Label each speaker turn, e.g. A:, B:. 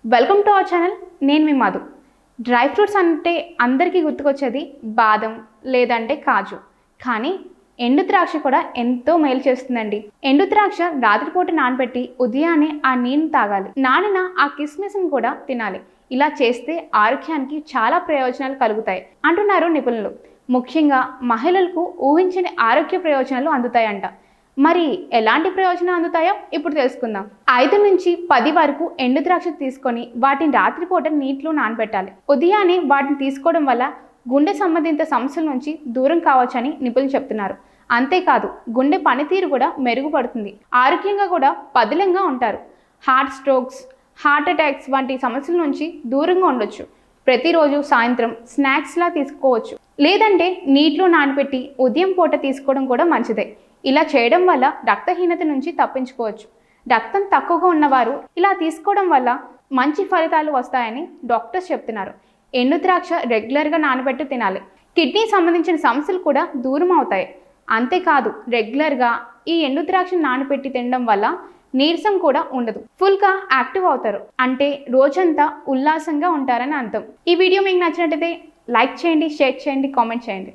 A: Welcome to our channel. నేను మీ Madhu. Dry fruits అంటే అందరికీ గుర్తుకొచ్చేది బాదం లేదంటే కాజు. కానీ ఎండు ద్రాక్ష కూడా ఎంతో మేలు చేస్తుందండి. ఎండు ద్రాక్ష రాత్రిపూట నానబెట్టి ఉదయాన్నే ఆ నీళ్లు తాగాలి. నానిన ఆ కిస్మిస్ని కూడా తినాలి. ఇలా చేస్తే ఆరోగ్యానికి చాలా ప్రయోజనాలు కలుగుతాయి అంటున్నారు నిపుణులు. ముఖ్యంగా మహిళలకు ఊహించని ఆరోగ్య ప్రయోజనాలు అందుతాయంట. మరి ఎలాంటి ప్రయోజనాలు అందుతాయో ఇప్పుడు తెలుసుకుందాం. 5 నుంచి 10 వరకు ఎండు ద్రాక్ష తీసుకొని వాటిని రాత్రిపూట నీటిలో నానబెట్టాలి. ఉదయాన్నే వాటిని తీసుకోవడం వల్ల గుండె సంబంధిత సమస్యల నుంచి దూరం కావచ్చని నిపుణులు చెప్తున్నారు. అంతేకాదు గుండె పనితీరు కూడా మెరుగుపడుతుంది. ఆరోగ్యంగా కూడా పదిలంగా ఉంటారు. హార్ట్ స్ట్రోక్స్, హార్ట్ అటాక్స్ వంటి సమస్యల నుంచి దూరంగా ఉండొచ్చు. ప్రతిరోజు సాయంత్రం స్నాక్స్లా తీసుకోవచ్చు, లేదంటే నీటిలో నానబెట్టి ఉదయం పూట తీసుకోవడం కూడా మంచిదే. ఇలా చేయడం వల్ల రక్తహీనత నుంచి తప్పించుకోవచ్చు. రక్తం తక్కువగా ఉన్నవారు ఇలా తీసుకోవడం వల్ల మంచి ఫలితాలు వస్తాయని డాక్టర్స్ చెప్తున్నారు. ఎండు ద్రాక్ష రెగ్యులర్గా నానబెట్టి తినాలి. కిడ్నీ సంబంధించిన సమస్యలు కూడా దూరం అవుతాయి. అంతేకాదు రెగ్యులర్గా ఈ ఎండు ద్రాక్షను నానబెట్టి తినడం వల్ల నీరసం కూడా ఉండదు. ఫుల్గా యాక్టివ్ అవుతారు. అంటే రోజంతా ఉల్లాసంగా ఉంటారని అర్థం. ఈ వీడియో మీకు నచ్చినట్టయితే లైక్ చేయండి, షేర్ చేయండి, కామెంట్ చేయండి.